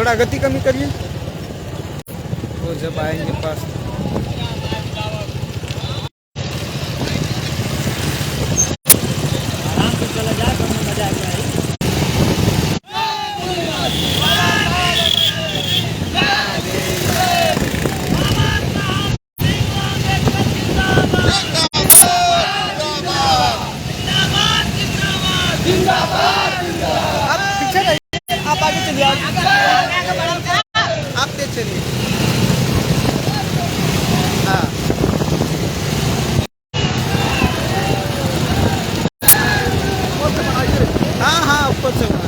थोड़ा गति कमी करिए, वो जब आएंगे पास। आराम से चला जाए, मजा आ जाए। आप पीछे रहिए, आप आगे चलिए, आप तेज चलिए। हाँ हाँ हाँ, ऊपर से होना।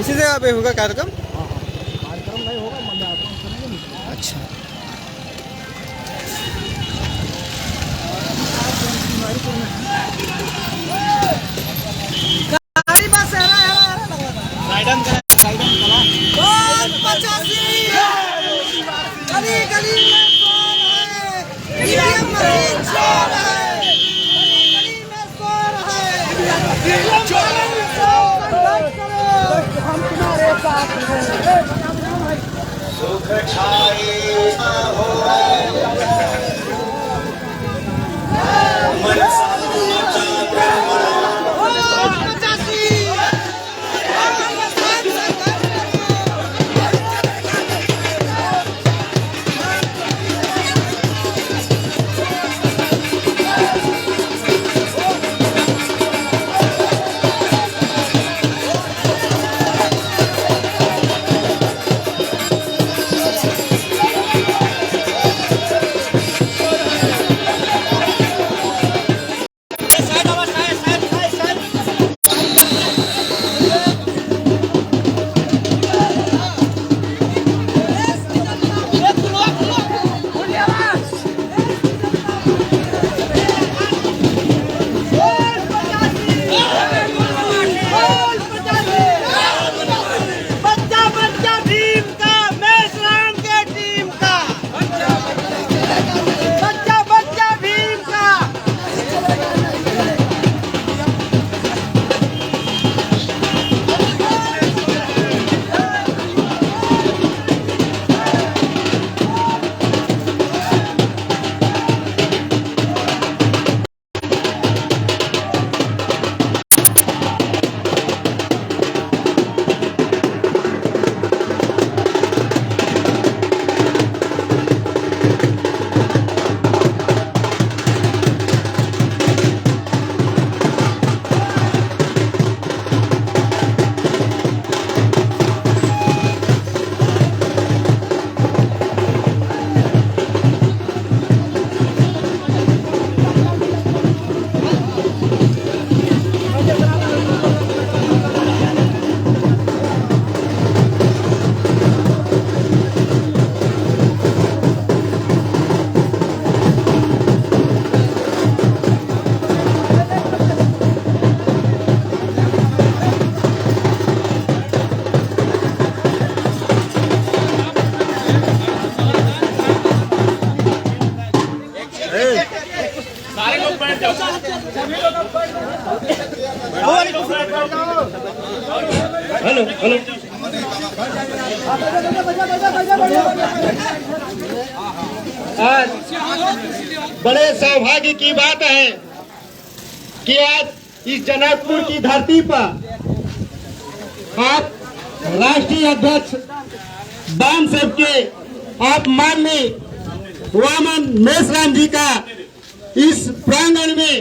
इसी जगह पे होगा कार्यक्रम? कार्यक्रम नहीं होगा, मंडप। अच्छा, गाड़ी बस है साइडन करा 85 गली गली में शोर है, ईवीएम मशीन शोर है, गली में शोर है, संघर्ष करो, हम तुम्हारे साथ हैं। सुख छाए हो मन हेलो हेलो आज बड़े सौभाग्य की बात है कि आज इस जनकपुर की धरती पर आप राष्ट्रीय अध्यक्ष दान साहब के आप माननीय वामन मेश्राम जी का इस प्रांगण में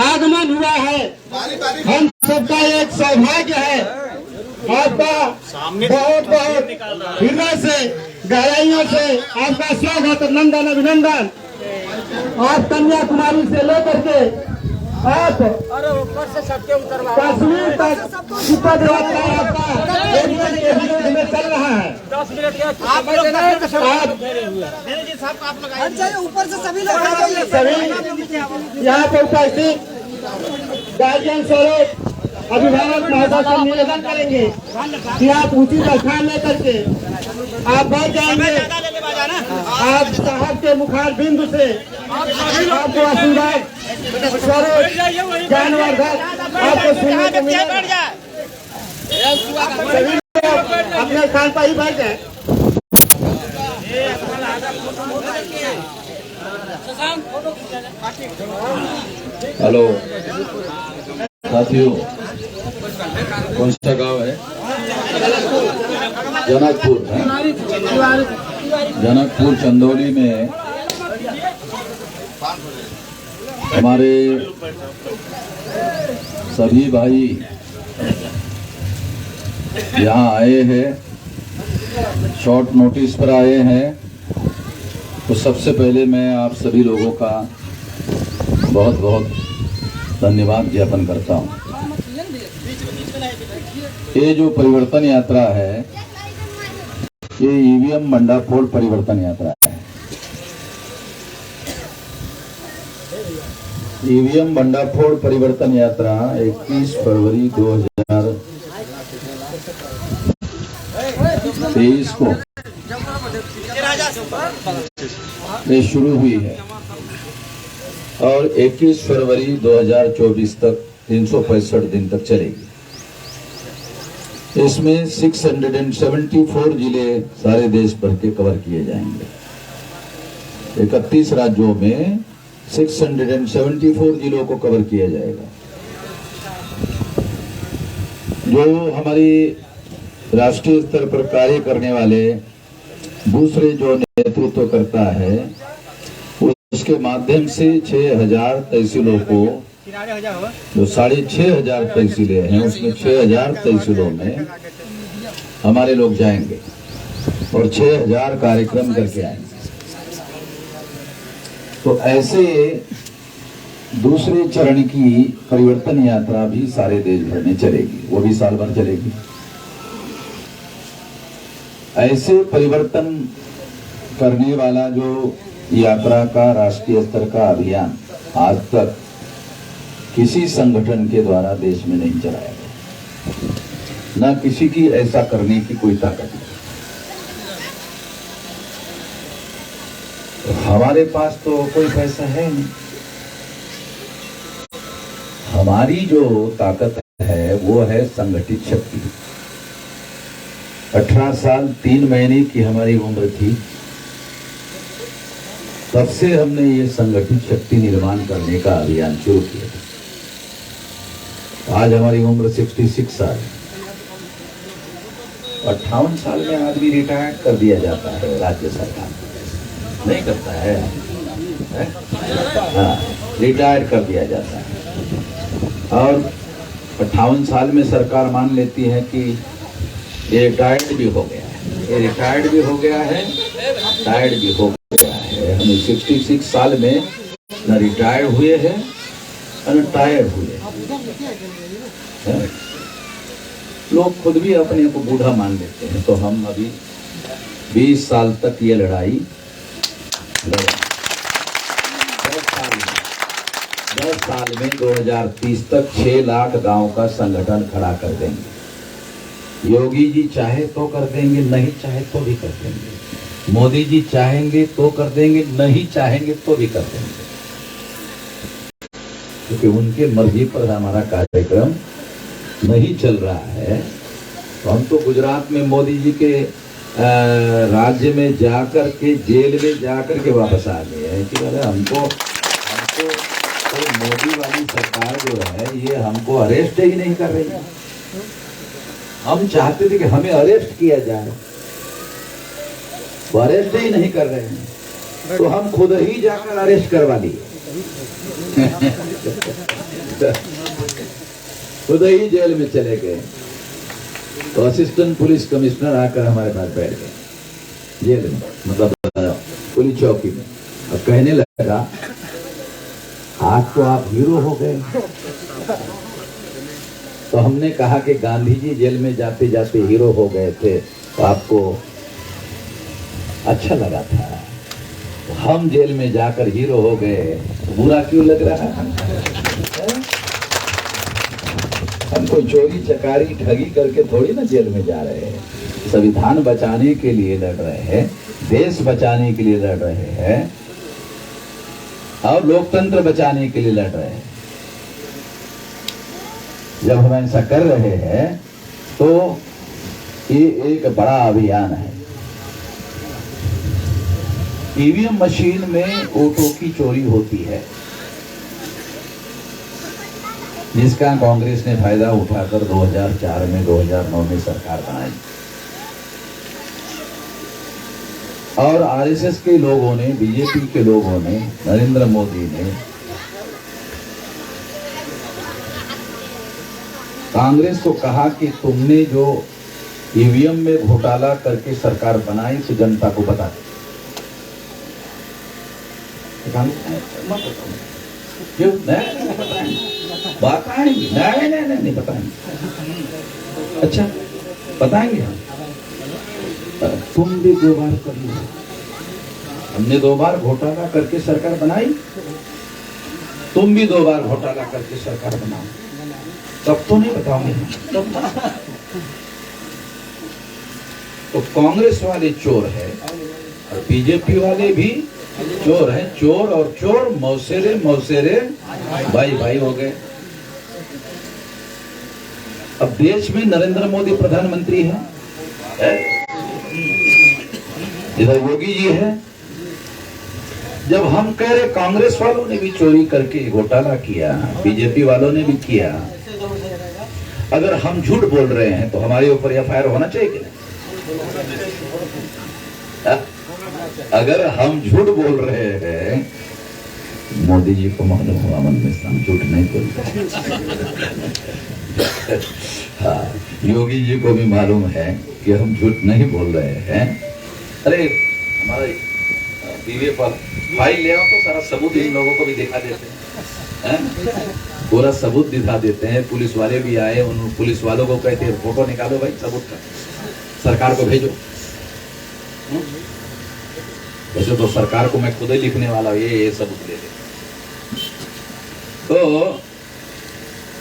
आगमन हुआ है। हम सबका एक सौभाग्य है। आपका बहुत बहुत हृदय से गहराइयों से आपका स्वागत नंदन अभिनंदन। आप कन्याकुमारी से लेकर के आप कश्मीर तक सुपर देवता आपका में चल रहा है। 10 मिनट आप ऊपर से सभी लोग सभी यहाँ पे उपस्थित गार्जियन स्वरूप अभिभावक महोदय से निवेदन करेंगे कि आप उचित स्थान लेकर के आप बैठ जाएंगे। आप साहब के मुखार बिंदु से आपको आशीर्वाद स्वरूप ज्ञानवर्धक आपको सुनने को मिलेगा। सभी लोग अपने स्थान पर ही बैठ जाए। हेलो साथियों, कौन सा गांव है? जनकपुर है। जनकपुर चंदौली में हमारे सभी भाई यहाँ आए हैं, शॉर्ट नोटिस पर आए हैं। तो सबसे पहले मैं आप सभी लोगों का बहुत बहुत धन्यवाद ज्ञापन करता हूँ। ये जो परिवर्तन यात्रा है, ये ईवीएम मंडाफोड़ परिवर्तन यात्रा है। ईवीएम भंडाफोड़ परिवर्तन यात्रा 21 फरवरी 2023 को ये शुरू हुई है और 21 फरवरी 2024 तक 365 दिन तक चलेगी। इसमें 674 जिले सारे देश भर के कवर किए जाएंगे। 31 राज्यों में 674 जिलों को कवर किया जाएगा। जो हमारी राष्ट्रीय स्तर पर कार्य करने वाले दूसरे जो नेतृत्व करता है उसके माध्यम से 6000 तहसीलों को, जो 6500 तहसीलें हैं उसमें 6000 तहसीलों में हमारे लोग जाएंगे और 6000 कार्यक्रम करके आएंगे। तो ऐसे दूसरे चरण की परिवर्तन यात्रा भी सारे देश भर में चलेगी, वो भी साल भर चलेगी। ऐसे परिवर्तन करने वाला जो यात्रा का राष्ट्रीय स्तर का अभियान आज तक किसी संगठन के द्वारा देश में नहीं चलाया गया, न किसी की ऐसा करने की कोई ताकत नहीं। हमारे पास तो कोई पैसा है नहीं। हमारी जो ताकत है वो है संगठित शक्ति। 18 साल 3 महीने की हमारी उम्र थी, तब से हमने ये संगठित शक्ति निर्माण करने का अभियान शुरू किया। आज हमारी उम्र 66 साल है। 58 साल में आदमी रिटायर्ड कर दिया जाता है, राज्य सरकार नहीं करता है, हाँ, रिटायर्ड कर दिया जाता है। और 58 साल में सरकार मान लेती है कि ये रिटायर्ड भी हो गया है, ये रिटायर्ड भी हो गया है, टायर्ड भी हो गया है। हम 66 साल में न रिटायर्ड हुए हैं न टायर्ड हुए हैं। लोग खुद भी अपने को बूढ़ा मान लेते हैं। तो हम अभी 20 साल तक ये लड़ाई 10 साल में 2030 तक 6 लाख गांव का संगठन खड़ा कर देंगे। योगी जी चाहे तो कर देंगे, नहीं चाहे तो भी कर देंगे। मोदी जी चाहेंगे तो कर देंगे, नहीं चाहेंगे तो भी कर देंगे, क्योंकि उनके मर्जी पर हमारा कार्यक्रम नहीं चल रहा है। तो हम तो गुजरात में मोदी जी के राज्य में जाकर के, जेल में जाकर के वापस आ गए हैं कि अरे हमको तो मोदी वाली सरकार जो है ये हमको अरेस्ट ही नहीं कर रही है। हम चाहते थे कि हमें अरेस्ट किया जाए, वो अरेस्ट ही नहीं कर रहे हैं, तो हम खुद ही जाकर अरेस्ट करवा लिए। खुद ही जेल में चले गए। तो असिस्टेंट पुलिस कमिश्नर आकर हमारे पास बैठ गए जेल में, मतलब पुलिस चौकी में। अब कहने लगा आज तो आप हीरो हो गए। तो हमने कहा कि गांधी जी जेल में जाते जाते हीरो हो गए थे, तो आपको अच्छा लगा था। तो हम जेल में जाकर हीरो हो गए, बुरा क्यों लग रहा है? हम कोई चोरी चकारी ठगी करके थोड़ी ना जेल में जा रहे हैं। संविधान बचाने के लिए लड़ रहे हैं, देश बचाने के लिए लड़ रहे हैं और लोकतंत्र बचाने के लिए लड़ रहे हैं। जब हम ऐसा कर रहे हैं तो ये एक बड़ा अभियान है। ईवीएम मशीन में वोटों की चोरी होती है, जिसका कांग्रेस ने फायदा उठाकर 2004 में 2009 में सरकार बनाई। और आरएसएस के लोगों ने, बीजेपी के लोगों ने, नरेंद्र मोदी ने कांग्रेस को कहा कि तुमने जो ईवीएम में घोटाला करके सरकार बनाई तो जनता को बता दे। क्यों? नहीं बताएंगे, नहीं बताएंगे। अच्छा बताएंगे हम, तुम भी 2 बार कर लो। हमने 2 बार घोटाला करके सरकार बनाई, तुम भी 2 बार घोटाला करके सरकार बनाओ, तब तो नहीं बताओगे। तो कांग्रेस वाले चोर है और बीजेपी वाले भी चोर है। चोर और चोर मौसेरे मौसेरे भाई भाई हो गए। अब देश में नरेंद्र मोदी प्रधानमंत्री है, इधर योगी जी है। जब हम कह रहे कांग्रेस वालों ने भी चोरी करके घोटाला किया, बीजेपी वालों ने भी किया, अगर हम झूठ बोल रहे हैं तो हमारे ऊपर एफआईआर होना चाहिए कि नहीं? अगर हम झूठ बोल रहे हैं, मोदी जी को मालूम हुआ मन में हम झूठ नहीं बोलते। हाँ, योगी जी को भी मालूम है कि हम झूठ नहीं बोल रहे हैं। अरे हमारा बीवे पर फाइल ले आओ तो सारा सबूत इन लोगों को भी दिखा देते हैं, पूरा सबूत दिखा देते हैं। पुलिस वाले भी आए, उन पुलिस वालों को कहते हैं फोटो निकालो भाई सबूत का, सरकार को भेजो। वैसे तो सरकार को मैं खुद ही लिखने वाला हूं, ये सबूत ले ले। तो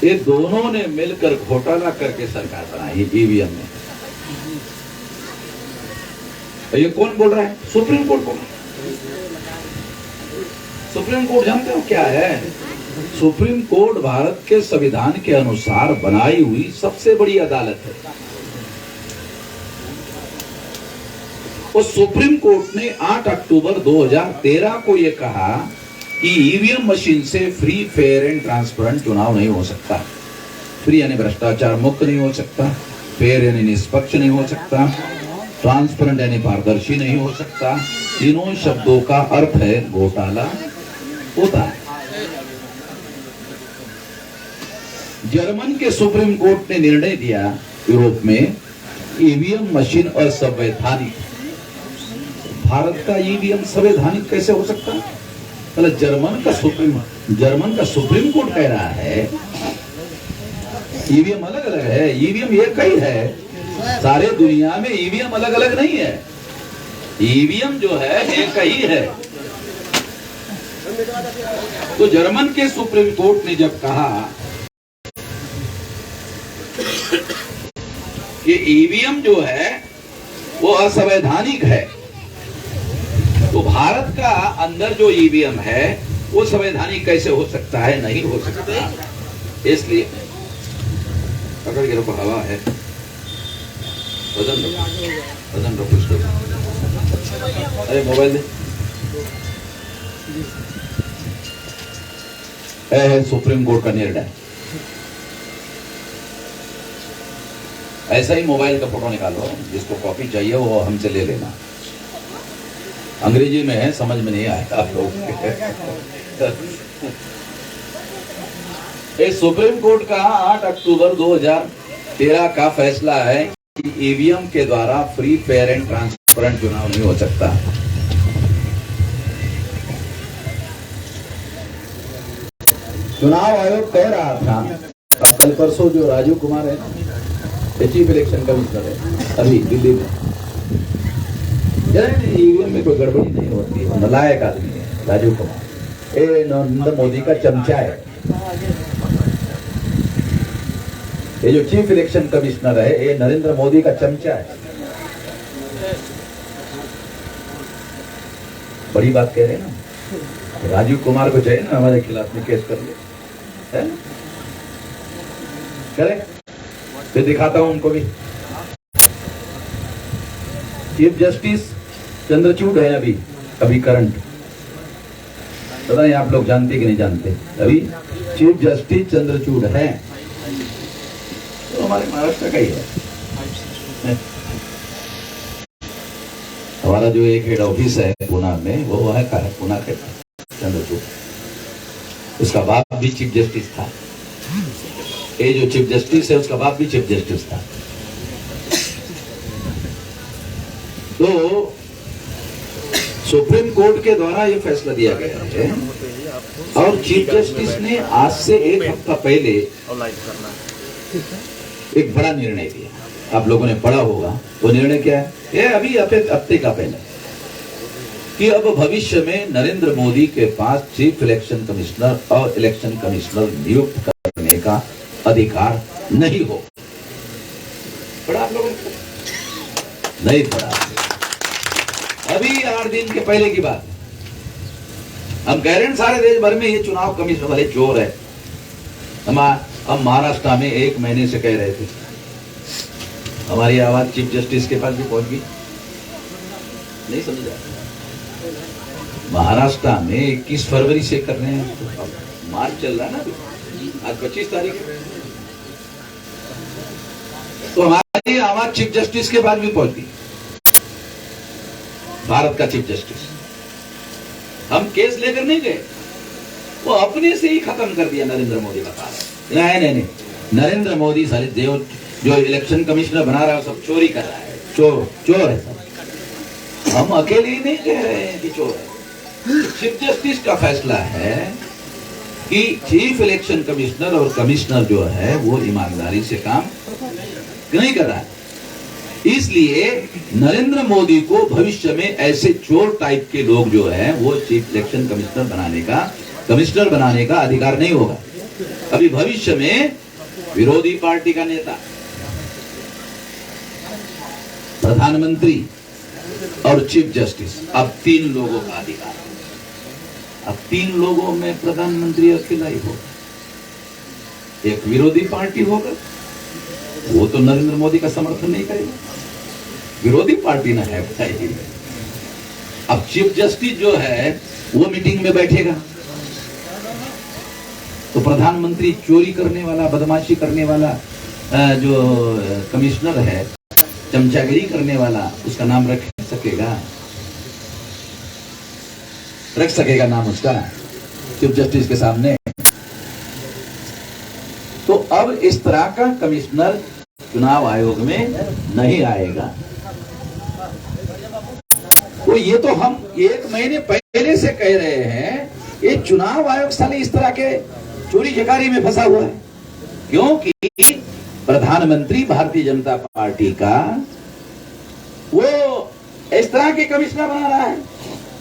ये दोनों ने मिलकर घोटाला करके सरकार बनाई ईवीएम में। ये कौन बोल रहा है? सुप्रीम कोर्ट बोल रहा है। सुप्रीम कोर्ट जानते हो क्या है? सुप्रीम कोर्ट भारत के संविधान के अनुसार बनाई हुई सबसे बड़ी अदालत है। उस सुप्रीम कोर्ट ने 8 अक्टूबर 2013 को यह कहा कि ईवीएम मशीन से फ्री, फेयर एंड ट्रांसपेरेंट चुनाव नहीं हो सकता। फ्री यानी भ्रष्टाचार मुक्त नहीं हो सकता, फेयर यानी निष्पक्ष नहीं हो सकता, ट्रांसपेरेंट यानी पारदर्शी नहीं हो सकता। तीनों शब्दों का अर्थ है घोटाला होता है। जर्मन के सुप्रीम कोर्ट ने निर्णय दिया यूरोप में ईवीएम मशीन असंवैधानिक। भारत का ईवीएम संवैधानिक कैसे हो सकता? मतलब जर्मन का सुप्रीम कोर्ट कह रहा है ईवीएम अलग अलग है। ईवीएम एक ही है, सारे दुनिया में ईवीएम अलग अलग नहीं है। ईवीएम जो है एक ही है। तो जर्मन के सुप्रीम कोर्ट ने जब कहा कि ईवीएम जो है वो असंवैधानिक है, तो भारत का अंदर जो ईवीएम है वो संवैधानिक कैसे हो सकता है? नहीं हो सकता। इसलिए पकड़ के रखो, हवा है, वजन रखो इसको। अरे मोबाइल दे। है सुप्रीम कोर्ट का निर्णय। ऐसा ही मोबाइल का फोटो निकालो, जिसको कॉपी चाहिए वो हमसे ले लेना। अंग्रेजी में है, समझ में नहीं आएगा आप लोग। सुप्रीम कोर्ट का 8 अक्टूबर 2013 का फैसला है कि ईवीएम के द्वारा फ्री, फेयर एंड ट्रांसपेरेंट चुनाव नहीं हो सकता। चुनाव आयोग कह रहा था, अब कल परसों जो राजीव कुमार है चीफ इलेक्शन कमिश्नर है अभी दिल्ली में, ईवीएम में कोई गड़बड़ी नहीं होती है, नलायक आदमी है राजीव कुमार। ये नरेंद्र मोदी का चमचा है। ये जो चीफ इलेक्शन कमिश्नर है ये नरेंद्र मोदी का चमचा है। बड़ी बात कह रहे हैं ना, राजीव कुमार को चाहिए ना हमारे खिलाफ में केस कर ले, करें? फिर दिखाता हूं उनको भी। चीफ जस्टिस चंद्रचूड़ है अभी करंट, पता नहीं आप लोग जानते कि नहीं जानते। अभी चीफ जस्टिस चंद्रचूड़ है, तो हमारे महाराष्ट्र का ही है। हमारा जो एक हेड ऑफिस है पुणे में, वो है पुणे के चंद्रचूड़। उसका बाप भी चीफ जस्टिस था। ये जो चीफ जस्टिस है उसका बाप भी चीफ जस्टिस था। तो सुप्रीम कोर्ट के द्वारा ये फैसला दिया गया है और चीफ जस्टिस ने आज से 1 हफ्ता पहले एक बड़ा निर्णय दिया। आप लोगों ने पढ़ा होगा वो निर्णय क्या है? ये अभी हफ्ते का पहले कि अब भविष्य में नरेंद्र मोदी के पास चीफ इलेक्शन कमिश्नर और इलेक्शन कमिश्नर नियुक्त करने का अधिकार नहीं हो। पढ़ा आप लोगों ने? नहीं पढ़ा। अभी 8 दिन के पहले की बात। हम कह रहे हैं सारे देश भर में ये चुनाव कमिश्नर वाले चोर है। हम महाराष्ट्र में 1 महीने से कह रहे थे। हमारी आवाज चीफ जस्टिस के पास भी पहुंच गई। नहीं समझा? महाराष्ट्र में 21 फरवरी से कर रहे हैं। अब मार्च चल रहा है ना, आज 25 तारीख है। तो हमारी आवाज चीफ जस्टिस के पास भी पहुंच गई। भारत का चीफ जस्टिस। हम केस लेकर नहीं गए, वो अपने से ही खत्म कर दिया नरेंद्र मोदी का काम। नहीं, नरेंद्र मोदी साले देव जो इलेक्शन कमिश्नर बना रहा है सब चोरी कर रहा है। चोर है सब। हम अकेले ही नहीं कह रहे हैं कि चोर है। चीफ जस्टिस का फैसला है कि चीफ इलेक्शन कमिश्नर और कमिश्नर जो है वो ईमानदारी से काम नहीं कर रहा है। इसलिए नरेंद्र मोदी को भविष्य में ऐसे चोर टाइप के लोग जो हैं वो चीफ इलेक्शन कमिश्नर बनाने का अधिकार नहीं होगा। अभी भविष्य में विरोधी पार्टी का नेता, प्रधानमंत्री और चीफ जस्टिस, अब 3 लोगों का अधिकार। अब 3 लोगों में प्रधानमंत्री अकेला ही होगा। एक विरोधी पार्टी होगा, वो तो नरेंद्र मोदी का समर्थन नहीं करेगा। विरोधी पार्टी ना है बताइए। अब चीफ जस्टिस जो है वो मीटिंग में बैठेगा तो प्रधानमंत्री चोरी करने वाला, बदमाशी करने वाला जो कमिश्नर है, चमचागिरी करने वाला, उसका नाम रख सकेगा नाम उसका चीफ जस्टिस के सामने। तो अब इस तरह का कमिश्नर चुनाव आयोग में नहीं आएगा। तो ये तो हम 1 महीने पहले से कह रहे हैं, ये चुनाव आयोग साले इस तरह के चोरी चकारी में फंसा हुआ है। क्योंकि प्रधानमंत्री भारतीय जनता पार्टी का वो इस तरह के कमिश्नर बना रहा है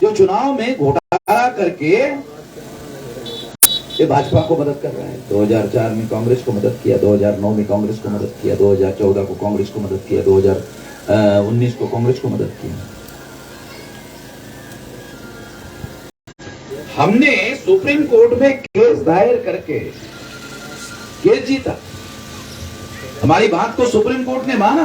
जो चुनाव में घोटाला करके ये भाजपा को मदद कर रहा है। 2004 में कांग्रेस को मदद किया, 2009 में कांग्रेस को मदद किया, 2014 को कांग्रेस को मदद किया, 2019 को कांग्रेस को मदद किया। हमने सुप्रीम कोर्ट में केस दायर करके केस जीता। हमारी बात को सुप्रीम कोर्ट ने माना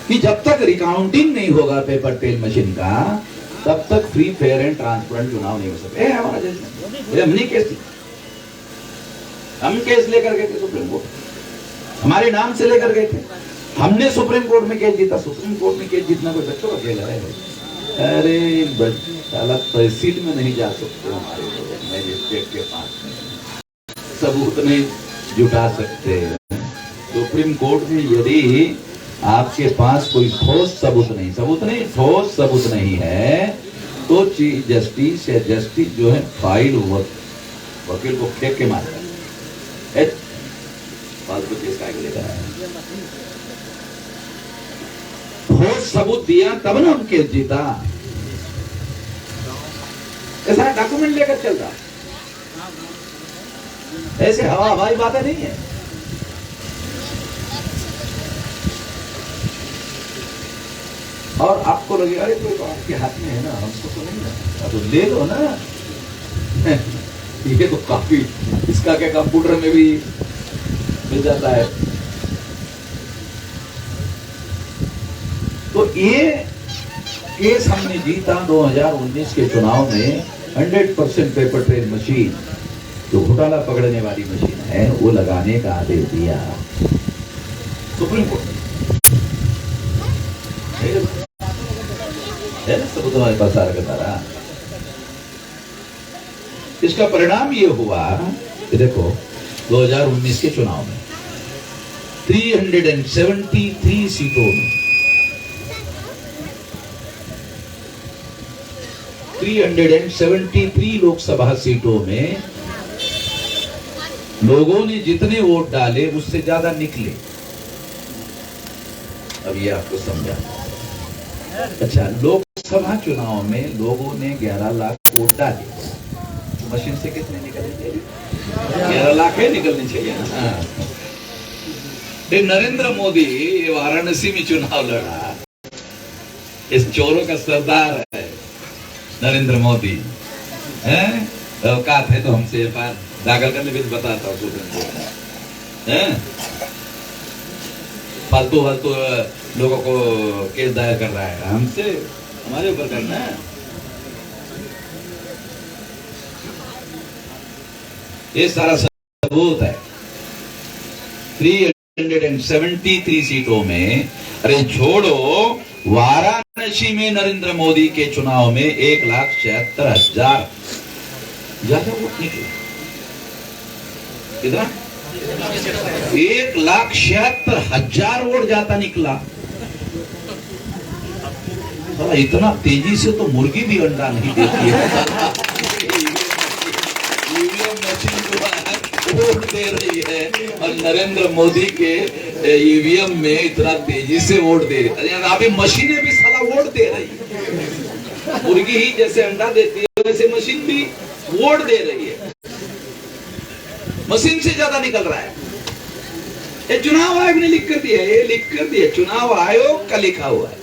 कि जब तक रिकाउंटिंग नहीं होगा पेपर ट्रेल मशीन का, तब तक फ्री, फेयर एंड ट्रांसपेरेंट चुनाव नहीं हो सकते। हमारा देश में हमने केस हम केस लेकर गए थे सुप्रीम कोर्ट, हमारे नाम से लेकर गए थे। हमने सुप्रीम कोर्ट में केस जीता। सुप्रीम कोर्ट में केस जीतना कोई बच्चों का खेल है? अरे साला तहसील में नहीं जा सकते हमारे लोग, मजिस्ट्रेट के पास सबूत नहीं जुटा सकते। सुप्रीम कोर्ट में यदि आपके पास कोई ठोस सबूत नहीं है तो चीफ जस्टिस या जस्टिस जो है फाइल वकील को फेंक के मारता है। ठोस सबूत दिया तब ना हम केस जीता। ऐसा डॉक्यूमेंट लेकर चलता, ऐसे हवाई बातें नहीं है। और आपको लगेगा अरे कोई आपके हाथ में है ना, हमको तो नहीं है, तो ले लो ना। ये तो काफी, इसका क्या कंप्यूटर में भी मिल जाता है। तो ये केस हमने जीता 2019 के चुनाव में। 100% पेपर ट्रेल मशीन, जो घोटाला पकड़ने वाली मशीन है, वो लगाने का आदेश दिया सुप्रीम कोर्ट है ना। सब तुम्हारे पास सारा। इसका परिणाम ये हुआ कि देखो 2019 के चुनाव में 373 सीटों में 373 लोकसभा सीटों में लोगों ने जितने वोट डाले उससे ज्यादा निकले। अब ये आपको समझा। अच्छा, लोकसभा लोकसभा चुनाव में लोगों ने 11 लाख वोट डाले, तो मशीन से कितने निकलने चाहिए? 11 लाख है, निकलने चाहिए ना। फिर नरेंद्र मोदी वाराणसी में चुनाव लड़ा, इस चोरों का सरदार है नरेंद्र मोदी, है औकात है तो हमसे एफआईआर दाखिल करने भी बताता हूँ सुप्रीम कोर्ट में। फालतू फालतू लोगों को केस दायर कर रहा है, हमसे हमारे ऊपर करना है। ये सारा सबूत है। 373 सीटों में, अरे छोड़ो, वाराणसी में नरेंद्र मोदी के चुनाव में 1,76,000 ज्यादा वोट निकले। कितना? 1,76,000 वोट जाता निकला। इतना तेजी से तो मुर्गी भी अंडा नहीं देती है। ईवीएम मशीन वोट दे रही है और नरेंद्र मोदी के ईवीएम में इतना तेजी से वोट दे रही है। अभी मशीनें भी साला वोट दे रही है। मुर्गी ही जैसे अंडा देती है वैसे मशीन भी वोट दे रही है। मशीन से ज्यादा निकल रहा है। ये चुनाव आयोग ने लिख कर दिया, ये लिख कर दिया, चुनाव आयोग का लिखा हुआ है।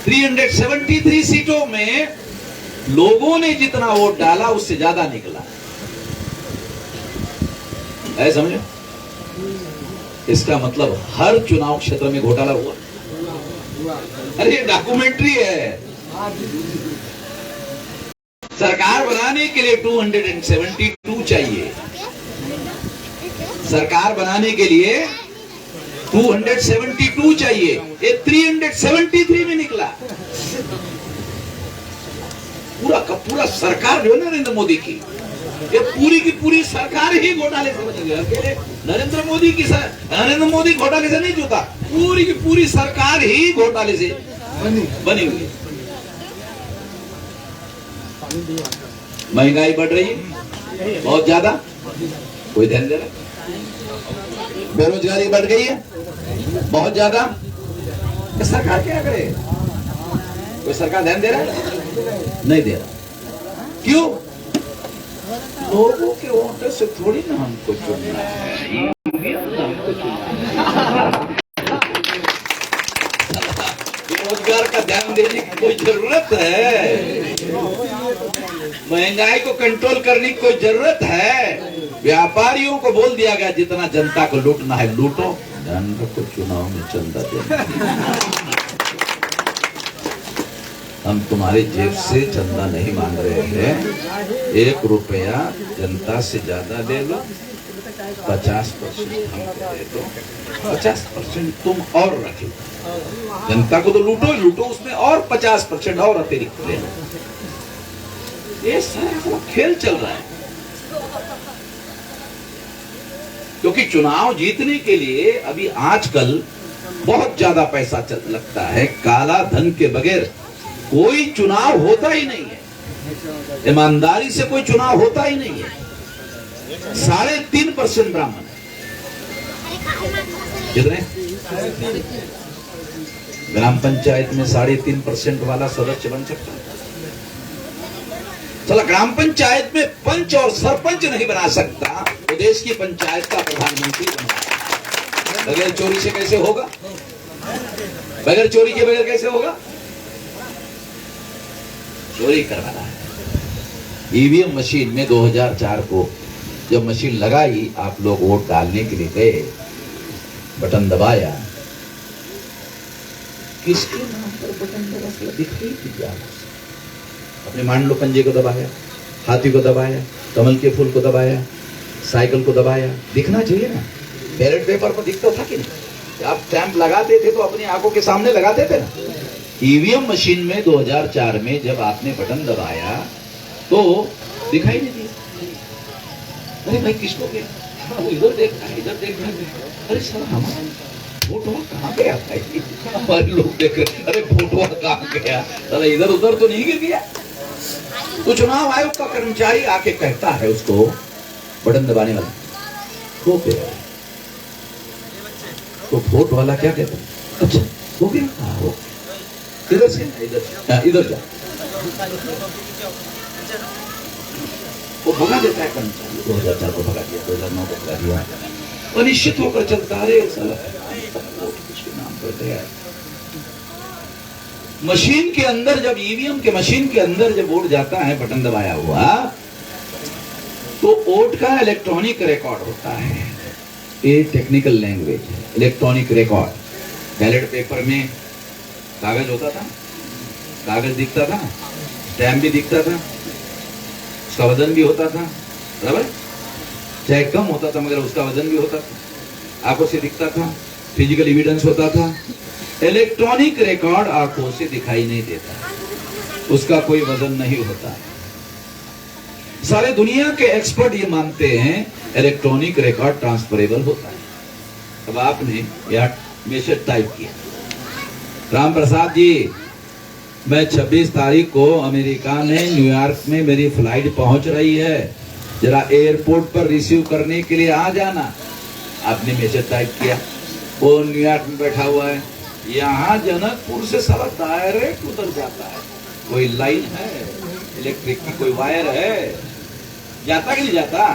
373 सीटों में लोगों ने जितना वोट डाला उससे ज्यादा निकला है, समझो? इसका मतलब हर चुनाव क्षेत्र में घोटाला हुआ। अरे ये डॉक्यूमेंट्री है। सरकार बनाने के लिए 272 चाहिए। सरकार बनाने के लिए 272 चाहिए, ये 373 में निकला। पूरा का पूरा सरकार जो है नरेंद्र मोदी की, ये पूरी की पूरी सरकार ही घोटाले से बनी हुई। अकेले नरेंद्र मोदी घोटाले से नहीं जुटा, पूरी की पूरी सरकार ही घोटाले से बनी हुई। महंगाई बढ़ रही है बहुत ज्यादा, कोई ध्यान दे रहा? बेरोजगारी बढ़ गई है बहुत ज्यादा, सरकार क्या करे? कोई सरकार ध्यान दे रहा है? नहीं दे रहा। क्यों? लोगों के वोट से थोड़ी ना हमको चुनना है, हमको चुनना। बेरोजगार का ध्यान देने की कोई जरूरत है? महंगाई को कंट्रोल करने की कोई जरूरत है? व्यापारियों को बोल दिया गया जितना जनता को लूटना है लूटो, ध्यान रखो चुनाव में चंदा देना। हम तुम्हारे जेब से चंदा नहीं मांग रहे हैं, 1 रुपया जनता से ज्यादा ले लो, 50% हमको दे दो, 50% तुम और रख लो। जनता को तो लूटो ही लूटो, उसमें और 50% और अतिरिक्त ले लो। ये सारा खेल चल रहा है। क्योंकि चुनाव जीतने के लिए अभी आजकल बहुत ज्यादा पैसा लगता है। काला धन के बगैर कोई चुनाव होता ही नहीं है, ईमानदारी से कोई चुनाव होता ही नहीं है। 3.5% ब्राह्मण है। कितने? ग्राम पंचायत में 3.5% वाला सदस्य बन सकता है। चला, ग्राम पंचायत में पंच और सरपंच नहीं बना सकता तो देश की पंचायत का प्रधानमंत्री बना। बगैर चोरी से कैसे होगा? बगैर चोरी के बगैर कैसे होगा? चोरी करवाना है। ईवीएम मशीन में 2004 को जब मशीन लगाई, आप लोग वोट डालने के लिए गए, बटन दबाया, किसके नाम पर बटन दबा? दिख रही थी क्या? अपने मान लो पंजे को दबाया, हाथी को दबाया, कमल के फूल को दबाया, साइकिल को दबाया, दिखना चाहिए ना। बैलेट पेपर पर दिखता था कि नहीं? आप स्टैंप लगाते थे तो अपनी आंखों के सामने लगाते थे ना। ईवीएम मशीन में 2004 में जब आपने बटन दबाया तो दिखाई नहीं दिया। अरे भाई किसको गया? वो इधर देख रहा है, इधर देख रहा है। अरे सर हमारा फोटो कहाँ गया भाई? हमारे लोग देख रहे, अरे फोटो कहाँ गया? अरे इधर उधर तो नहीं गिर गया। तो चुनाव आयोग का कर्मचारी आके कहता है उसको, बटन दबाने वाला, खो गया। तो वोट वाला क्या कहता है, अच्छा हो गया, हाँ हो, इधर से इधर जा, वो भगा देता है कर्मचारी। 2004 को भगा दिया, 2009 को भगा दिया, अनिश्चित होकर चलता है साला, वोट किसके नाम पर गया। मशीन के अंदर जब ईवीएम के मशीन के अंदर जब वोट जाता है बटन दबाया हुआ, तो वोट का इलेक्ट्रॉनिक रिकॉर्ड होता है। ये टेक्निकल लैंग्वेज है, इलेक्ट्रॉनिक रिकॉर्ड। बैलेट पेपर में कागज होता था, कागज दिखता था, स्टैम्प भी दिखता था, उसका वजन भी होता था, बराबर, चाहे कम होता था मगर उसका वजन भी होता था, आंखों से दिखता था, फिजिकल एविडेंस होता था। इलेक्ट्रॉनिक रिकॉर्ड आंखों से दिखाई नहीं देता, उसका कोई वजन नहीं होता। सारे दुनिया के एक्सपर्ट ये मानते हैं इलेक्ट्रॉनिक रिकॉर्ड ट्रांसफरेबल होता है। अब आपने यह मैसेज टाइप किया, राम प्रसाद जी मैं 26 तारीख को अमेरिका में न्यूयॉर्क में मेरी फ्लाइट पहुंच रही है, जरा एयरपोर्ट पर रिसीव करने के लिए आ जाना। आपने मैसेज टाइप किया, वो न्यूयॉर्क में बैठा हुआ है, यहाँ जनकपुर से सारा डायरेक्ट उतर जाता है, कोई लाइन है इलेक्ट्रिक की, कोई वायर है, जाता कि नहीं जाता,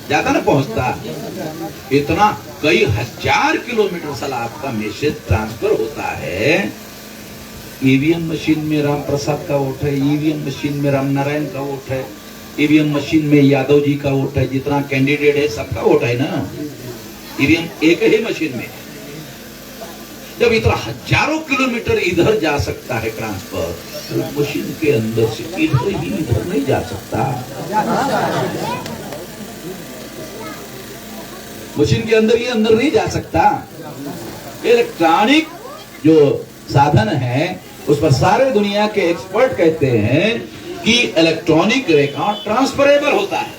जाता ना पहुंचता। इतना कई हजार किलोमीटर साला आपका मैसेज ट्रांसफर होता है। ईवीएम मशीन में राम प्रसाद का वोट है, ईवीएम मशीन में राम नारायण का वोट है, ईवीएम मशीन में यादव जी का वोट है, जितना कैंडिडेट है सबका वोट है ना। ईवीएम एक ही मशीन में, जब इतना हजारों किलोमीटर इधर जा सकता है ट्रांसफर, तो मशीन के अंदर से इधर नहीं जा सकता। मशीन के अंदर ये अंदर नहीं जा सकता। इलेक्ट्रॉनिक जो साधन है उस पर सारे दुनिया के एक्सपर्ट कहते हैं कि इलेक्ट्रॉनिक रिकॉर्ड ट्रांसफरेबल होता है।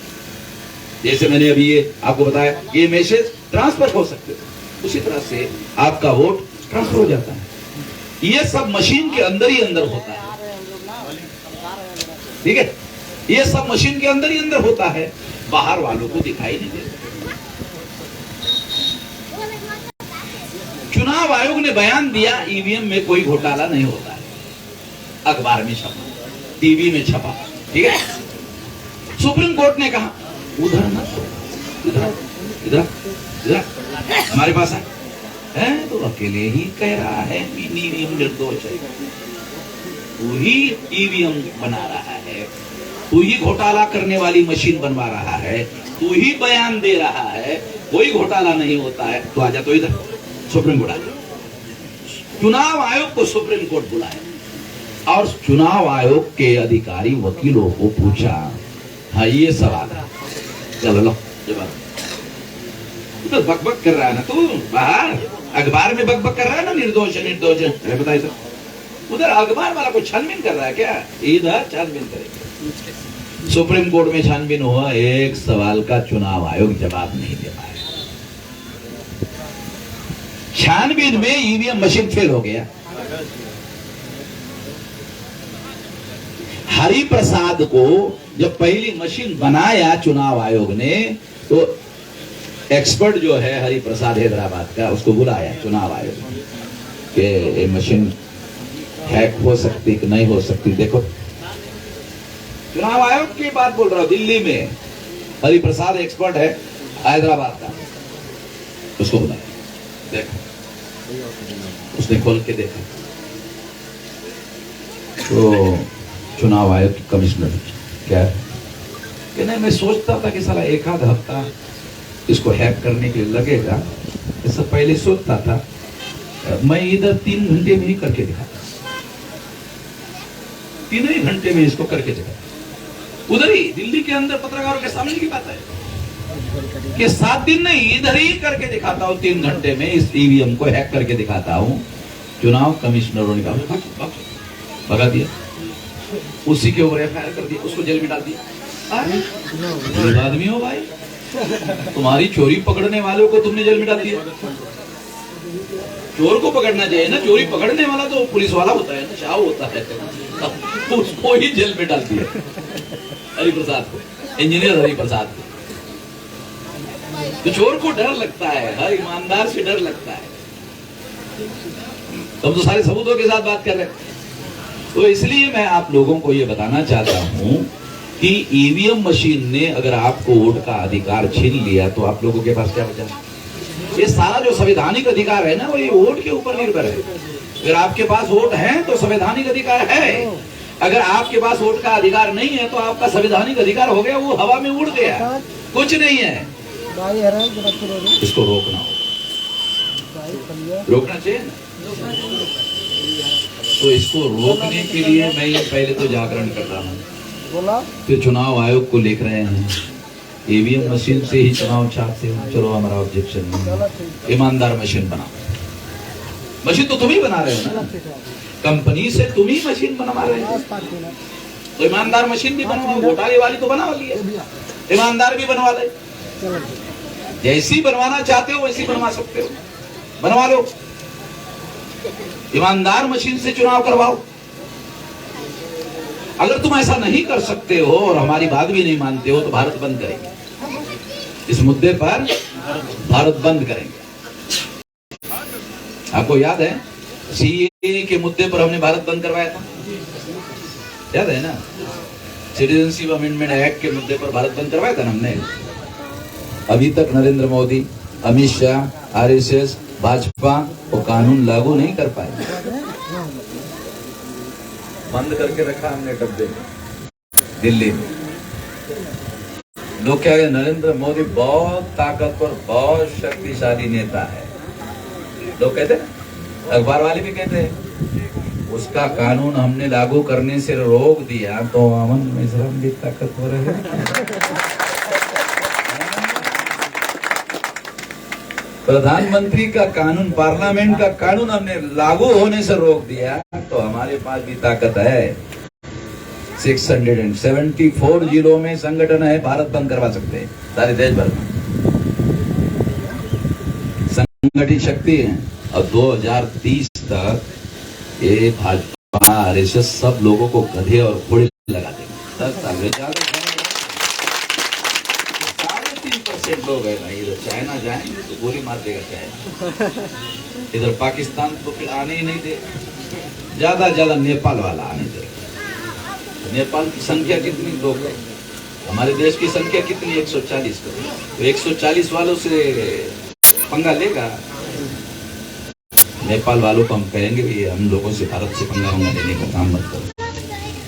जैसे मैंने अभी ये आपको बताया, ये मैसेज ट्रांसफर हो सकते हैं, उसी तरह से आपका वोट ट्रांसफर हो जाता है। ये सब मशीन के अंदर ही अंदर होता है, ठीक है, ये सब मशीन के अंदर ही अंदर होता है, बाहर वालों को दिखाई नहीं देता। चुनाव आयोग ने बयान दिया ईवीएम में कोई घोटाला नहीं होता है, अखबार में छपा, टीवी में छपा, ठीक है। सुप्रीम कोर्ट ने कहा उधर ना, इधर इधर इधर हमारे पास है, तो अकेले ही कह रहा है कि ईवीएम निर्दोष है, तू ही ईवीएम बना रहा है, तू ही घोटाला करने वाली मशीन बनवा रहा है, तू ही बयान दे रहा है, कोई घोटाला नहीं होता है, तो आजा, तो इधर सुप्रीम कोर्ट आया। चुनाव आयोग को सुप्रीम कोर्ट बुलाया और चुनाव आयोग के अधिकारी वकीलों को पूछा, हाँ ये सवाल है, चलो लो जवाब। तो बकबक कर रहा है ना तू, बाहर अखबार में बकबक कर रहा है ना, निर्दोष है निर्दोष है, बताइए सर। उधर अखबार वाला को छानबीन कर रहा है क्या, इधर छानबीन करेगा। सुप्रीम कोर्ट में छानबीन हुआ, एक सवाल का चुनाव आयोग जवाब नहीं दे पाया। छानबीन में ईवीएम मशीन फेल हो गया। हरि प्रसाद को जब पहली मशीन बनाया चुनाव आयोग ने, तो एक्सपर्ट जो है हरि प्रसाद हैदराबाद का, उसको बुलाया चुनाव आयोग कि ये मशीन हैक हो सकती कि नहीं हो सकती। देखो चुनाव आयोग की बात बोल रहा हूं, दिल्ली में हरि प्रसाद एक्सपर्ट है हैदराबाद का, उसको बुलाया, देखो उसने खोल के देखा, तो चुनाव आयोग के कमिश्नर क्या कि नहीं, मैं सोचता था कि साला एक आध हफ्ता इसको हैक करने के लिए लगेगा, इससे पहले सोचता था, मैं इधर 3 घंटे में ही करके दिखाता, 3 ही घंटे में इसको करके दिखाता। उधर ही दिल्ली के अंदर पत्रकारों के सामने की बात है कि 7 दिन नहीं, इधर ही करके दिखाता हूँ, 3 घंटे में इस ईवीएम को हैक करके दिखाता हूँ। चुनाव कमिश्नरों ने कहा भगा दिया, उसी के ऊपर एफआईआर कर दिया, उसको जेल में डाल दिया। गरीब आदमी हो भाई, तुम्हारी चोरी पकड़ने वालों को तुमने जेल में डाल दिया। चोर को पकड़ना चाहिए ना, चोरी पकड़ने वाला तो पुलिस वाला होता है ना, शाह होता है, तो उसको ही जेल में डाल दिया, हरि प्रसाद को, इंजीनियर हरि प्रसाद को। तो चोर को डर लगता है, हर ईमानदार से डर लगता है, हम तो सारे सबूतों के साथ बात कर रहे हैं। तो इसलिए मैं आप लोगों को ये बताना चाहता हूं कि ईवीएम मशीन ने अगर आपको वोट का अधिकार छीन लिया तो आप लोगों के पास क्या बचा? ये सारा जो संवैधानिक अधिकार है ना, वो ये वोट के ऊपर निर्भर है। अगर आपके पास वोट है तो संवैधानिक अधिकार है, अगर आपके पास वोट का अधिकार नहीं है तो आपका संवैधानिक अधिकार हो गया, वो हवा में उड़ गया, कुछ नहीं है। इसको रोकना हो, रोकना चाहिए ना। तो इसको रोकने के लिए मैं ये पहले तो जागरण कर रहा हूँ, फिर चुनाव आयोग को लिख रहे हैं ईवीएम मशीन से ही चुनाव चाहते हो, चलो हमारा ऑब्जेक्शन नहीं, ईमानदार मशीन बनाओ। मशीन तो तुम ही बना रहे हो ना, कंपनी से तुम ही मशीन बनवा रहे हो, तो ईमानदार मशीन भी बनवाओ। घोटाले वाली तो बनवा ली है, ईमानदार भी बनवा ले। जैसी बनवाना चाहते हो वैसी बनवा सकते हो, बनवा लो। ईमानदार मशीन से चुनाव करवाओ। अगर तुम ऐसा नहीं कर सकते हो और हमारी बात भी नहीं मानते हो तो भारत बंद करेंगे, इस मुद्दे पर भारत बंद करेंगे। आपको याद है सीएए के मुद्दे पर हमने भारत बंद करवाया था, याद है ना? सिटीजनशिप अमेंडमेंट एक्ट के मुद्दे पर भारत बंद करवाया था ना हमने। अभी तक नरेंद्र मोदी, अमित शाह, आरएसएस, भाजपा वो कानून लागू नहीं कर पाए, बंद करके रखा हमने डब्बे में दिल्ली में। लोग क्या है, नरेंद्र मोदी बहुत ताकतवर, बहुत शक्तिशाली नेता है, लोग कहते हैं, अखबार वाले भी कहते हैं। उसका कानून हमने लागू करने से रोक दिया तो अमन मिश्रम भी ताकतवर है। प्रधानमंत्री का कानून, पार्लियामेंट का कानून हमने लागू होने से रोक दिया तो हमारे पास भी ताकत है। 674 जिलों में संगठन है, भारत बंद करवा सकते हैं सारे देश भर में, संगठित शक्ति है। और 2030 तक ये भाजपा, आरएसएस सब लोगों को गधे और घोड़े लगा देंगे। 10 साल में 3.5% लोग है भाई, इधर चाइना जाएंगे तो गोली मार देगा चाइना, इधर पाकिस्तान तो फिर आने ही नहीं देगा, ज्यादा ज्यादा नेपाल वाला आने देगा। नेपाल की संख्या कितनी लोग है, हमारे देश की संख्या कितनी, 140 करोड़, तो 140 वालों से पंगा लेगा। नेपाल वालों को हम कहेंगे कि हम लोगों से, भारत से पंगा लेने का काम मत करो,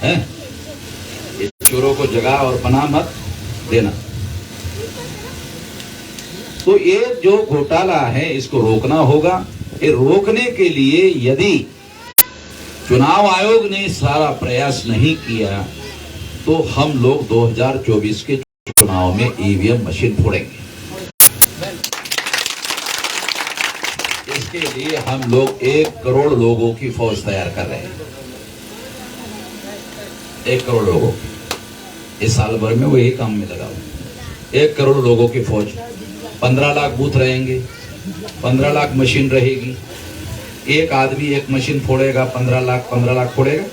हैं? ये चोरों को जगह और पनाह मत देना। तो ये जो घोटाला है इसको रोकना होगा। ये रोकने के लिए यदि चुनाव आयोग ने सारा प्रयास नहीं किया तो हम लोग 2024 के चुनाव में ईवीएम मशीन फोड़ेंगे। इसके लिए हम लोग 1 करोड़ लोगों की फौज तैयार कर रहे हैं, 1 करोड़ लोगों की। इस साल भर में वो यही काम में लगा हुआ, 1 करोड़ लोगों की फौज, 15 लाख बूथ रहेंगे, 15 लाख मशीन रहेगी। एक आदमी एक मशीन फोड़ेगा, 15 लाख फोड़ेगा,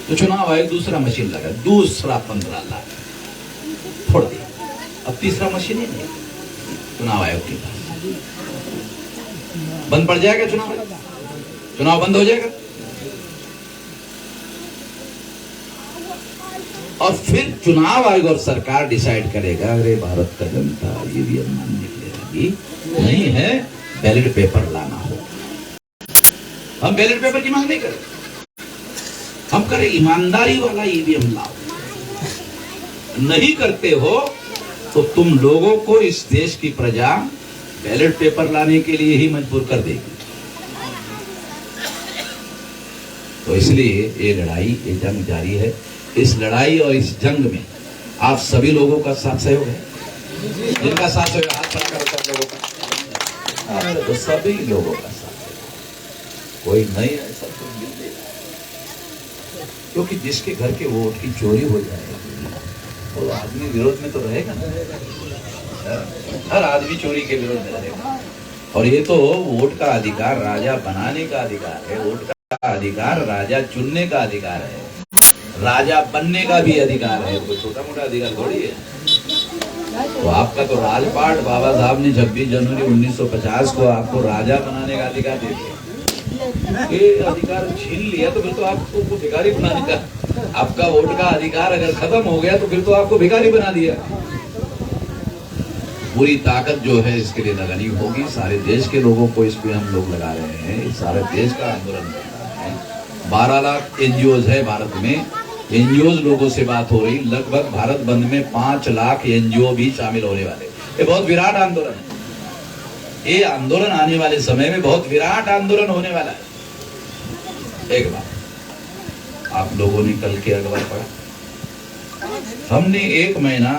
तो चुनाव आयोग दूसरा मशीन लगा, दूसरा 15 लाख फोड़ दिया। अब तीसरा मशीन ही नहीं चुनाव आयोग के पास, बंद पड़ जाएगा चुनाव, चुनाव बंद हो जाएगा। और फिर चुनाव आयोग और सरकार डिसाइड करेगा, अरे भारत का जनता ईवीएम मानने के लिए राजी नहीं है, बैलेट पेपर लाना हो। हम बैलेट पेपर की मांग नहीं करें, हम करें ईमानदारी वाला ईवीएम लाओ। नहीं करते हो तो तुम लोगों को, इस देश की प्रजा बैलेट पेपर लाने के लिए ही मजबूर कर देगी। तो इसलिए ये लड़ाई, ये जंग जारी है। इस लड़ाई और इस जंग में आप सभी लोगों का साथ सहयोग है, जिनका साथ सहयोग हाथ बढ़ाकर सब लोगों का, तो सभी लोगों का साथ है, कोई नहीं है, सब कुछ मिल देगा। क्योंकि जिसके घर के वोट की चोरी हो जाएगी वो आदमी विरोध में तो रहेगा ना, हर आदमी चोरी के विरोध में रहेगा। और ये तो वोट का अधिकार राजा बनाने का अधिकार है, वोट का अधिकार राजा चुनने का अधिकार है, राजा बनने का भी अधिकार है, कोई छोटा मोटा अधिकार थोड़ी है। तो आपका तो राजपाट बाबा साहब ने 26 जनवरी 1950 को आपको राजा बनाने का अधिकार दे दिया। ये अधिकार छीन लिया तो फिर तो आपको भिखारी बना दिया। आपका वोट का अधिकार अगर खत्म हो गया तो फिर तो आपको भिखारी बना दिया। पूरी ताकत जो है इसके लिए लगानी होगी। सारे देश के लोगों को इस पे हम लोग लगा रहे हैं। सारे देश का आंदोलन कर रहा है। 12 लाख एनजीओ है भारत में। एनजीओ लोगों से बात हो रही, लगभग भारत बंद में 5 लाख एनजीओ भी शामिल होने वाले। ये बहुत विराट आंदोलन है। ये आंदोलन आने वाले समय में बहुत विराट आंदोलन होने वाला है। एक बात आप लोगों ने कल के अखबार पढ़ा, हमने 1 महीना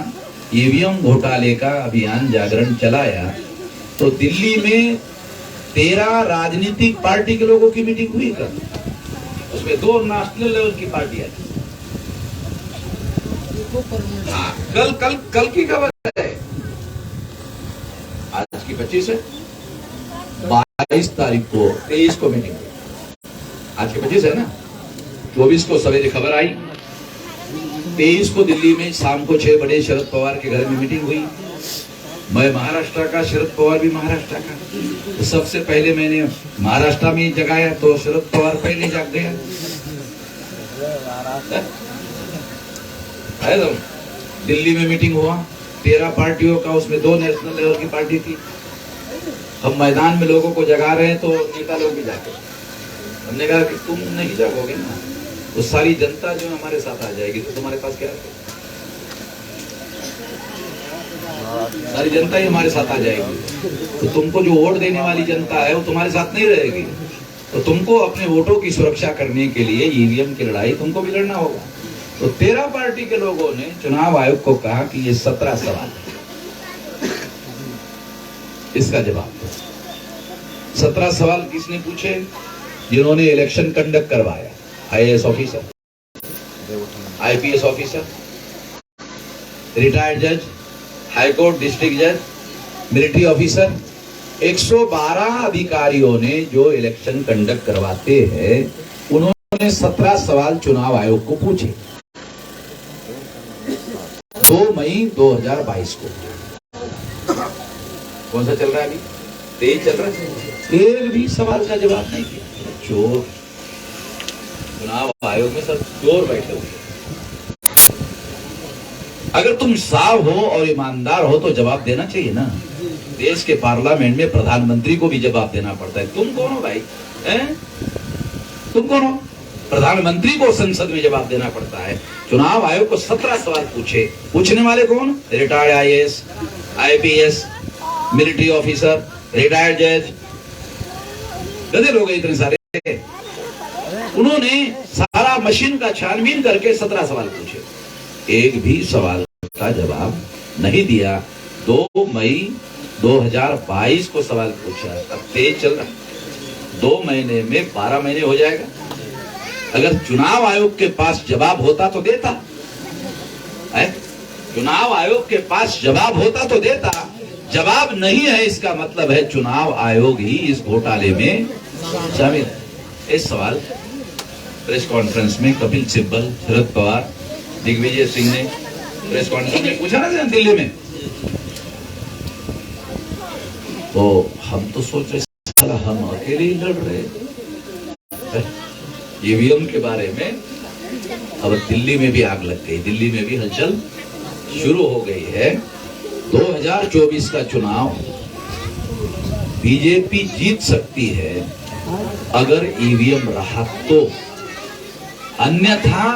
ईवीएम घोटाले का अभियान जागरण चलाया तो दिल्ली में 13 राजनीतिक पार्टी के लोगों की मीटिंग हुई कल। उसमें 2 नेशनल लेवल की पार्टियां थी। हाँ, कल की खबर है। आज की 25 है, 22 तारीख को 23 को मीटिंग हुई। आज की 25 है ना, 24 को सवेरे खबर आई। 23 को दिल्ली में शाम को 6 बजे शरद पवार के घर में मीटिंग हुई। मैं महाराष्ट्र का, शरद पवार भी महाराष्ट्र का। तो सबसे पहले मैंने महाराष्ट्र में जगाया तो शरद पवार पहले जाग गया। तो दिल्ली में मीटिंग हुआ, 13 पार्टियों का, उसमें 2 नेशनल लेवल की पार्टी थी। हम मैदान में लोगों को जगा रहे हैं तो नेता लोग भी जाते। हमने कहा कि तुम नहीं जागोगे ना तो सारी जनता जो हमारे साथ आ जाएगी, तो तुम्हारे पास क्या है? सारी जनता ही हमारे साथ आ जाएगी। तो तुमको जो वोट देने वाली जनता है वो तुम्हारे साथ नहीं रहेगी। तो तुमको अपने वोटों की सुरक्षा करने के लिए ईवीएम की लड़ाई तुमको भी लड़ना होगा। तो 13 पार्टी के लोगों ने चुनाव आयोग को कहा कि ये 17 सवाल, इसका जवाब दो। 17 सवाल किसने पूछे? जिन्होंने इलेक्शन कंडक्ट करवाया, IAS officer, IPS officer, retired जज, हाईकोर्ट डिस्ट्रिक्ट जज, मिलिट्री ऑफिसर, 112 अधिकारियों ने जो इलेक्शन कंडक्ट करवाते हैं उन्होंने 17 सवाल चुनाव आयोग को पूछे 2 मई 2022 को। कौन सा चल रहा है अभी? 23 चल रहा है। एक भी सवाल का जवाब नहीं दिया। चोर, चुनाव आयोग में सब चोर बैठे हुए। अगर तुम साफ हो और ईमानदार हो तो जवाब देना चाहिए ना। देश के पार्लियामेंट में प्रधानमंत्री को भी जवाब देना पड़ता है। तुम कौन हो भाई? तुम कौन हो? प्रधानमंत्री को संसद में जवाब देना पड़ता है। चुनाव आयोग को 17 सवाल पूछे। पूछने वाले कौन? Retired IAS, IPS, military officer, retired जज, गधे लोग इतने सारे। उन्होंने सारा मशीन का छानबीन करके 17 सवाल पूछे, एक भी सवाल का जवाब नहीं दिया। 2 मई 2022 को सवाल पूछा। अब तेज चल रहा, 2 महीने में 12 महीने हो जाएगा। अगर चुनाव आयोग के पास जवाब होता तो देता है? चुनाव आयोग के पास जवाब होता तो देता। जवाब नहीं है, इसका मतलब है चुनाव आयोग ही इस घोटाले में शामिल है। इस सवाल प्रेस कॉन्फ्रेंस में कपिल सिब्बल, शरद पवार, दिग्विजय सिंह ने प्रेस कॉन्फ्रेंस में पूछा ना दिल्ली में, तो हम तो सोच रहे साला हम अकेले ही लड़ रहे ईवीएम के बारे में। अब दिल्ली में भी आग लग गई, दिल्ली में भी हलचल शुरू हो गई है। 2024 का चुनाव बीजेपी जीत सकती है अगर ईवीएम रहा तो, अन्यथा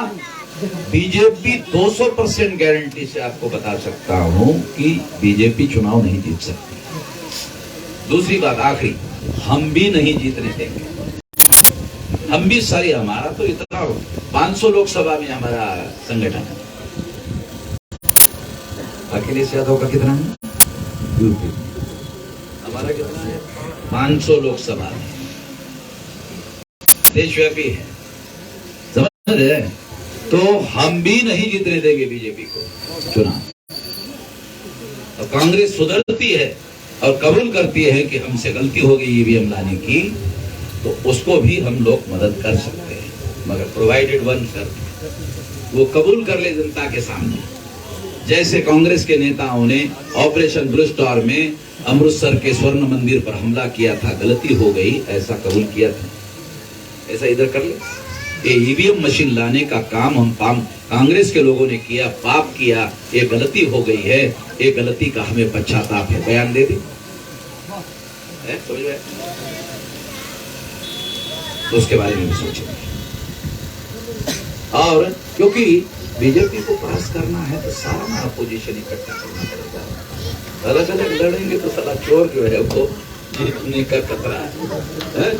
बीजेपी 200% गारंटी से आपको बता सकता हूं कि बीजेपी चुनाव नहीं जीत सकती। दूसरी बात आखिरी, हम भी नहीं जीतने देंगे। हम भी सारी, हमारा तो इतना 500 लोकसभा में हमारा संगठन है। अकेले से यादव का कितना है? यूपी हमारा कितना है? 500 लोकसभा में, देशव्यापी है, समझ रहे? तो हम भी नहीं जीतने देंगे बीजेपी को चुनाव। और कांग्रेस सुधरती है और कबूल करती है कि हमसे गलती हो गई ईवीएम लाने की, तो उसको भी हम लोग मदद कर सकते हैं, मगर प्रोवाइडेड वन शर्त, वो कबूल कर ले जनता के सामने जैसे कांग्रेस के नेताओं ने ऑपरेशन ब्लू स्टार में अमृतसर के स्वर्ण मंदिर पर हमला किया था, गलती हो गई, ऐसा कबूल किया था, ऐसा इधर कर ले। ये ईवीएम मशीन लाने का काम हम कांग्रेस के लोगों ने किया, पाप किया, ये गलती हो गई है, ये गलती का हमें पश्चाताप है, बयान दे दी, समझ में? तो उसके बारे में भी सोचेंगे। और क्योंकि बीजेपी को पास करना है तो सारा अपोजिशन इकट्ठा करना पड़ता है। अलग अलग लड़ेंगे तो साला चोर जो है वो जीतने का खतरा है,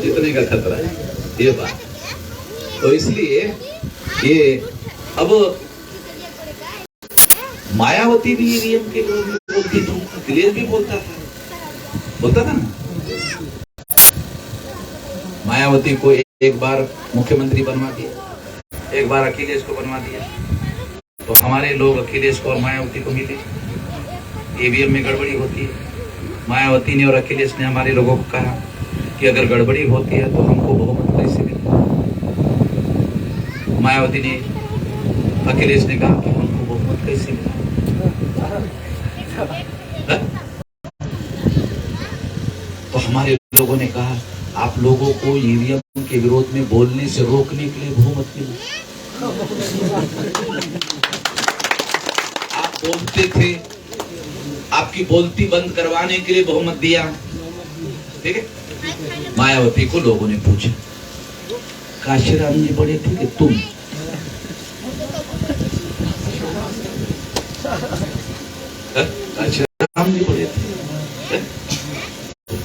जीतने का खतरा है, ये बात। तो इसलिए ये अब मायावती भी ईवीएम के लोग बोलती थी, अखिलेश भी बोलता था ना। मायावती को एक बार मुख्यमंत्री बनवा दिया, एक बार अखिलेश को बनवा दिया, तो हमारे लोग अखिलेश को और मायावती को मिले, ईवीएम में गड़बड़ी होती है। मायावती ने और अखिलेश ने हमारे लोगों को कहा कि अगर गड़बड़ी होती है तो हमको बहुमत कैसे मिले। मायावती ने, अखिलेश ने कहा कि हमको बहुमत कैसे मिले। तो हमारे लोगों ने कहा आप लोगों को ईवीएम के विरोध में बोलने से रोकने के लिए बहुमत मिला। आप बोलते थे, आपकी बोलती बंद करवाने के लिए बहुमत दिया, ठीक है। मायावती को लोगों ने पूछा, काशीराम जी बड़े थे कि तुम? काशीराम जी बड़े थे,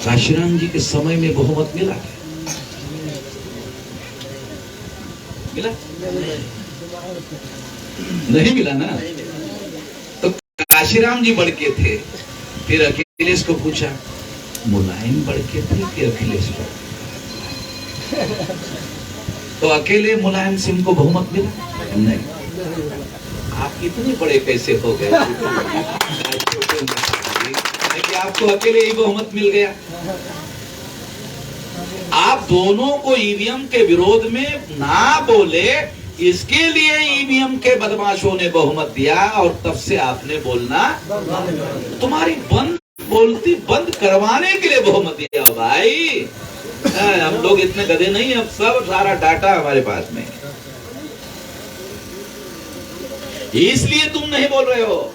काशीराम जी के समय में बहुमत मिला, मिला? नहीं मिला ना। तो काशीराम जी बड़के थे। फिर अखिलेश को पूछा, मुलायम बड़के थे कि अखिलेश बड़के? तो अकेले मुलायम सिंह को बहुमत मिला? नहीं। आप इतने बड़े कैसे हो गए कि आपको अकेले ही बहुमत मिल गया? आप दोनों को ईवीएम के विरोध में ना बोले, इसके लिए ईवीएम के बदमाशों ने बहुमत दिया, और तब से आपने बोलना, तुम्हारी बोलती बंद करवाने के लिए बहुमत दिया। भाई हम लोग इतने गधे नहीं, अब सब सारा डाटा हमारे पास में, इसलिए तुम नहीं बोल रहे हो।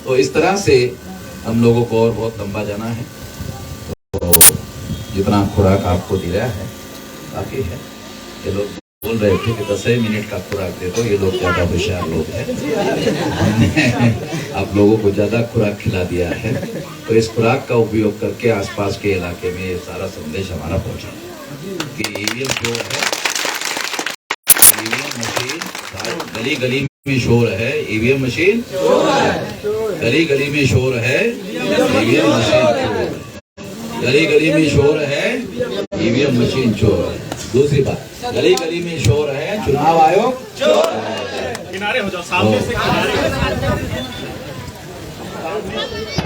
तो इस तरह से हम लोगों को और बहुत लंबा जाना है। तो जितना खुराक आपको दिया है काफी है। ये लोग बोल रहे थे कि 10 मिनट का खुराक दे दो, ये लोग ज्यादा होशियार लोग हैं। आप लोगों को ज्यादा खुराक खिला दिया है, तो इस खुराक का उपयोग करके आसपास के इलाके में ये सारा संदेश हमारा पहुंचा कि ईवीएम जो है, ईवीएम मशीन गली गली में शोर है, ईवीएम मशीन गली गली में शोर है, ईवीएम मशीन गली गली में शोर है, ईवीएम मशीन चोर है। दूसरी बात, गली गली में शोर है, चुनाव आयोग चोर है। किनारे हो जाओ, सामने से किनारे।